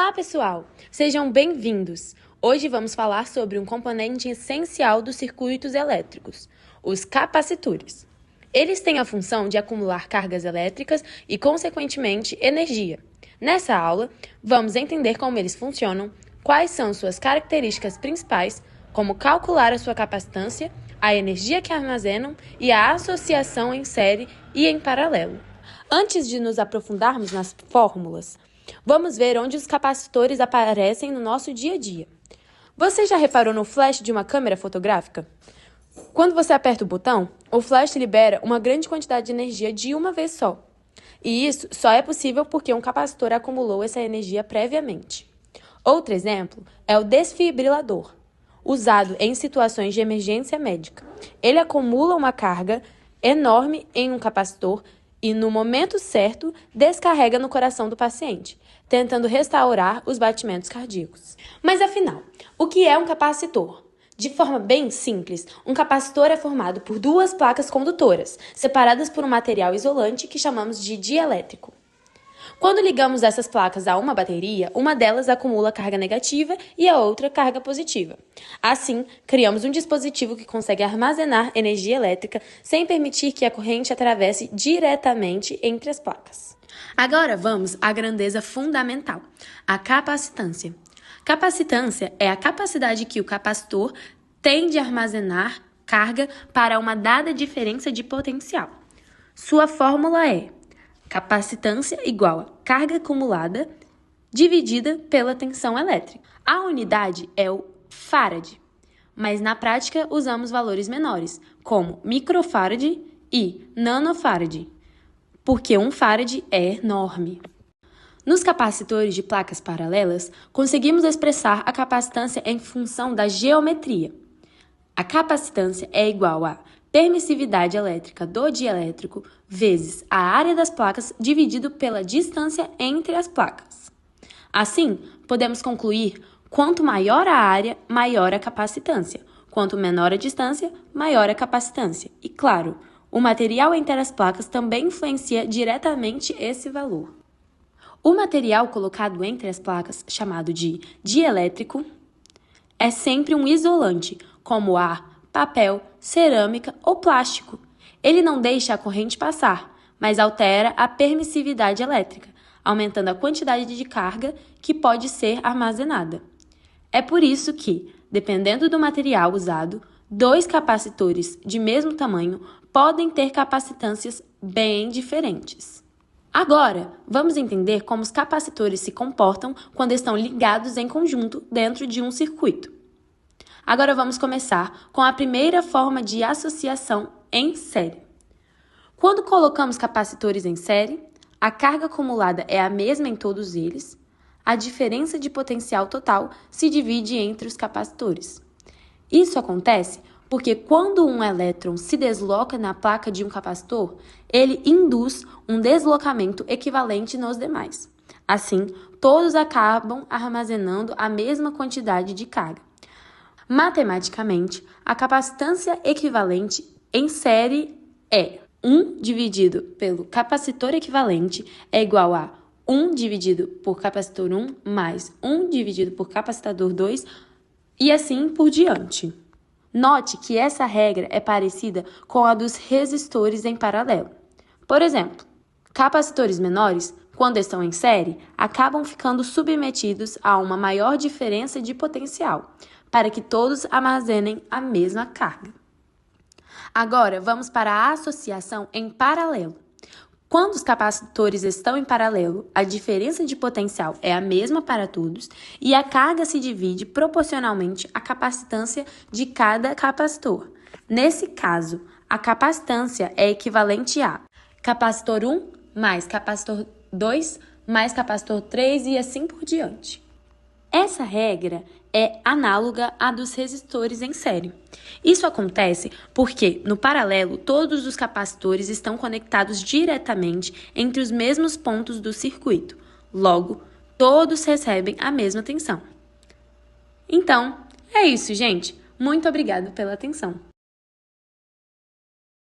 Olá, pessoal! Sejam bem-vindos! Hoje vamos falar sobre um componente essencial dos circuitos elétricos, os capacitores. Eles têm a função de acumular cargas elétricas e, consequentemente, energia. Nessa aula, vamos entender como eles funcionam, quais são suas características principais, como calcular a sua capacitância, a energia que armazenam e a associação em série e em paralelo. Antes de nos aprofundarmos nas fórmulas, vamos ver onde os capacitores aparecem no nosso dia a dia. Você já reparou no flash de uma câmera fotográfica? Quando você aperta o botão, o flash libera uma grande quantidade de energia de uma vez só. E isso só é possível porque um capacitor acumulou essa energia previamente. Outro exemplo é o desfibrilador, usado em situações de emergência médica. Ele acumula uma carga enorme em um capacitor e, no momento certo, descarrega no coração do paciente, tentando restaurar os batimentos cardíacos. Mas afinal, o que é um capacitor? De forma bem simples, um capacitor é formado por duas placas condutoras, separadas por um material isolante que chamamos de dielétrico. Quando ligamos essas placas a uma bateria, uma delas acumula carga negativa e a outra carga positiva. Assim, criamos um dispositivo que consegue armazenar energia elétrica sem permitir que a corrente atravesse diretamente entre as placas. Agora vamos à grandeza fundamental, a capacitância. Capacitância é a capacidade que o capacitor tem de armazenar carga para uma dada diferença de potencial. Sua fórmula é capacitância igual a carga acumulada dividida pela tensão elétrica. A unidade é o farad, mas na prática usamos valores menores, como microfarad e nanofarad, porque um farad é enorme. Nos capacitores de placas paralelas, conseguimos expressar a capacitância em função da geometria. A capacitância é igual a permissividade elétrica do dielétrico vezes a área das placas dividido pela distância entre as placas. Assim, podemos concluir: quanto maior a área, maior a capacitância. Quanto menor a distância, maior a capacitância. E claro, o material entre as placas também influencia diretamente esse valor. O material colocado entre as placas, chamado de dielétrico, é sempre um isolante, como ar, papel, cerâmica ou plástico. Ele não deixa a corrente passar, mas altera a permissividade elétrica, aumentando a quantidade de carga que pode ser armazenada. É por isso que, dependendo do material usado, dois capacitores de mesmo tamanho podem ter capacitâncias bem diferentes. Agora, vamos entender como os capacitores se comportam quando estão ligados em conjunto dentro de um circuito. Agora vamos começar com a primeira forma de associação em série. Quando colocamos capacitores em série, a carga acumulada é a mesma em todos eles, a diferença de potencial total se divide entre os capacitores. Isso acontece porque quando um elétron se desloca na placa de um capacitor, ele induz um deslocamento equivalente nos demais. Assim, todos acabam armazenando a mesma quantidade de carga. Matematicamente, a capacitância equivalente em série é 1 dividido pelo capacitor equivalente é igual a 1 dividido por capacitor 1 mais 1 dividido por capacitador 2 e assim por diante. Note que essa regra é parecida com a dos resistores em paralelo. Por exemplo, capacitores menores, quando estão em série, acabam ficando submetidos a uma maior diferença de potencial, para que todos armazenem a mesma carga. Agora, vamos para a associação em paralelo. Quando os capacitores estão em paralelo, a diferença de potencial é a mesma para todos e a carga se divide proporcionalmente à capacitância de cada capacitor. Nesse caso, a capacitância é equivalente a capacitor 1 mais capacitor 2 mais capacitor 3 e assim por diante. Essa regra é análoga à dos resistores em série. Isso acontece porque, no paralelo, todos os capacitores estão conectados diretamente entre os mesmos pontos do circuito. Logo, todos recebem a mesma tensão. Então, é isso, gente. Muito obrigada pela atenção.